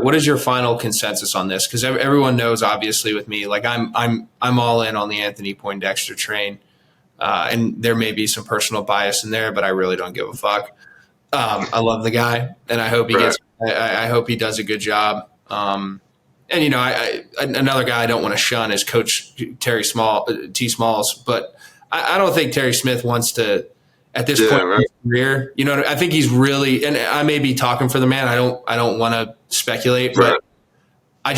what is your final consensus on this? Because everyone knows, obviously, with me, like I'm all in on the Anthony Poindexter train, and there may be some personal bias in there, but I really don't give a fuck. I love the guy, and I hope he gets. I hope he does a good job. And another guy I don't want to shun is Coach T. Smalls, but I don't think Terry Smith wants to. At this point in his career, I think he's really, and I may be talking for the man. I don't want to speculate, but I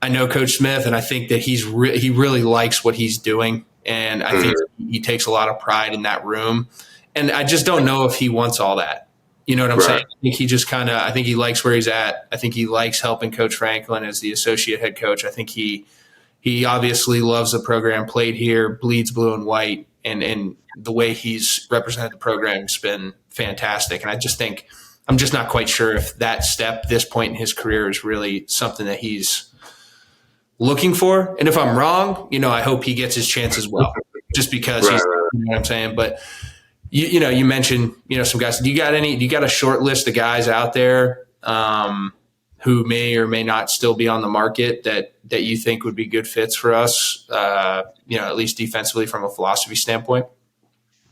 know Coach Smith, and I think that he really likes what he's doing, and I think he takes a lot of pride in that room. And I just don't know if he wants all that. You know what I'm saying? I think he just I think he likes where he's at. I think he likes helping Coach Franklin as the associate head coach. I think he obviously loves the program, played here, bleeds blue and white, and the way he's represented the program has been fantastic. And I just think I'm just not quite sure if that step, this point in his career, is really something that he's looking for. And if I'm wrong, I hope he gets his chance as well, just because he's, you know what I'm saying? But you mentioned, some guys. Do you got a short list of guys out there who may or may not still be on the market that you think would be good fits for us, at least defensively from a philosophy standpoint?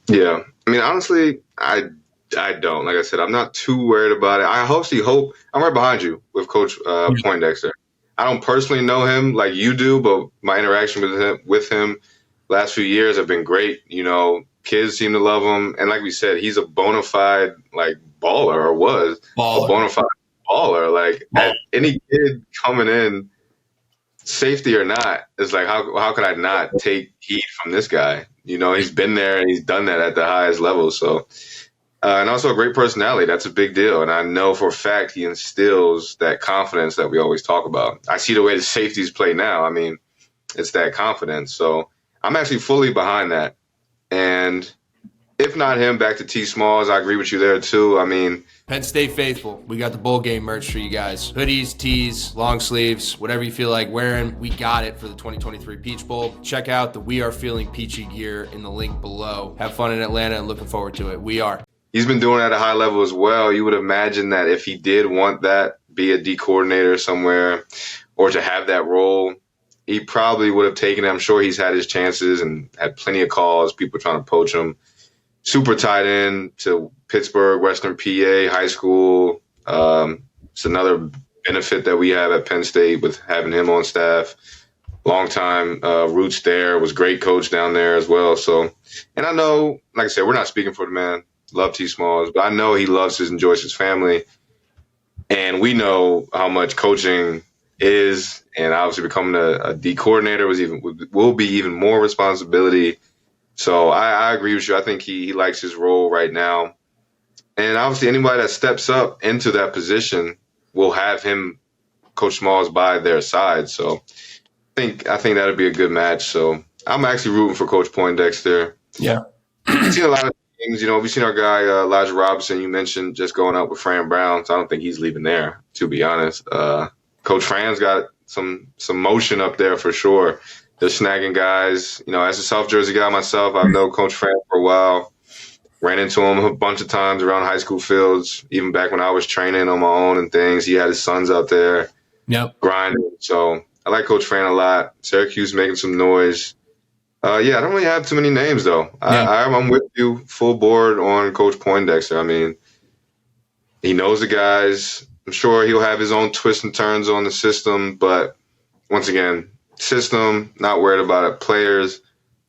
Yeah. I mean, honestly, I don't. Like I said, I'm not too worried about it. I honestly hope – I'm right behind you with Coach Poindexter. I don't personally know him like you do, but my interaction with him last few years have been great. Kids seem to love him. And like we said, he's a bona fide, baller, or was a bona fide baller. Any kid coming in, safety or not, it's like, how could I not take heat from this guy? He's been there and he's done that at the highest level. So, and also a great personality. That's a big deal. And I know for a fact he instills that confidence that we always talk about. I see the way the safeties play now. I mean, it's that confidence. So I'm actually fully behind that. And if not him, back to T. Smalls. I agree with you there too. I mean, Penn State faithful, we got the bowl game merch for you guys. Hoodies, tees, long sleeves, whatever you feel like wearing, we got it for the 2023 Peach Bowl. Check out the We Are Feeling Peachy gear in the link below. Have fun in Atlanta and looking forward to it. We are. He's been doing it at a high level as well. You would imagine that if he did want that, be a D coordinator somewhere or to have that role, he probably would have taken it. I'm sure he's had his chances and had plenty of calls, people trying to poach him. Super tight end to Pittsburgh, Western PA, high school. It's another benefit that we have at Penn State with having him on staff. Long time roots there, was great coach down there as well. So, and I know, like I said, we're not speaking for the man. Love T. Smalls, but I know he loves his, enjoys his family. And we know how much coaching is, and obviously becoming a D coordinator will be even more responsibility. So I agree with you. I think he likes his role right now. And obviously anybody that steps up into that position will have him, Coach Smalls, by their side. So I think that would be a good match. So I'm actually rooting for Coach Poindexter. Yeah. We've seen a lot of things. We've seen our guy, Elijah Robinson, you mentioned, just going up with Fran Brown. So I don't think he's leaving there, to be honest. Coach Fran's got some motion up there for sure. They're snagging guys. As a South Jersey guy myself, I've known Coach Fran for a while. Ran into him a bunch of times around high school fields, even back when I was training on my own and things. He had his sons out there grinding. So I like Coach Fran a lot. Syracuse making some noise. I don't really have too many names, though. Yeah. I'm with you full board on Coach Poindexter. I mean, he knows the guys. I'm sure he'll have his own twists and turns on the system. But once again, system, not worried about it. Players,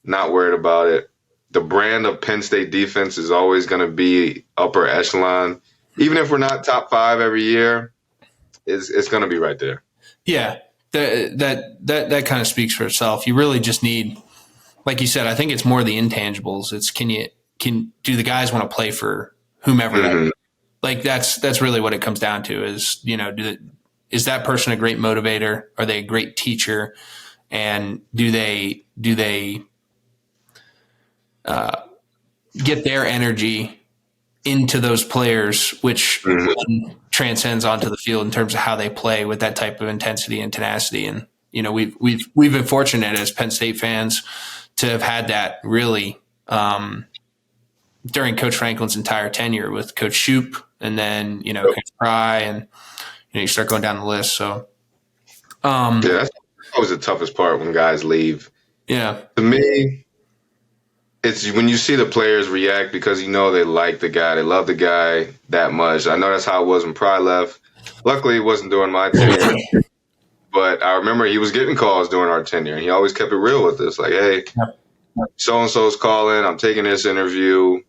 not worried about it. The brand of Penn State defense is always going to be upper echelon. Even if we're not top 5 every year, it's going to be right there. Yeah, that kind of speaks for itself. You really just need, like you said, I think it's more the intangibles. It's do the guys want to play for whomever? Mm-hmm. Like that's really what it comes down to. Is is that person a great motivator? Are they a great teacher? And do they get their energy into those players, which transcends onto the field in terms of how they play with that type of intensity and tenacity? And we've been fortunate as Penn State fans to have had that really during Coach Franklin's entire tenure with Coach Shoop, and then Coach Fry, and you start going down the list. So, Yeah, that's always the toughest part when guys leave. yeah. To me, it's when you see the players react because you know they like the guy, they love the guy that much. I know that's how it was when Pry left. Luckily, it wasn't during my tenure, but I remember he was getting calls during our tenure, and he always kept it real with us. Like, hey, so and so's calling. I'm taking this interview,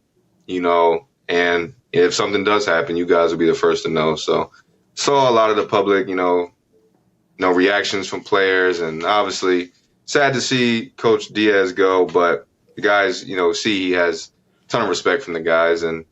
and if something does happen, you guys will be the first to know. So, saw a lot of the public, reactions from players, and obviously sad to see Coach Diaz go, but the guys, see he has a ton of respect from the guys, and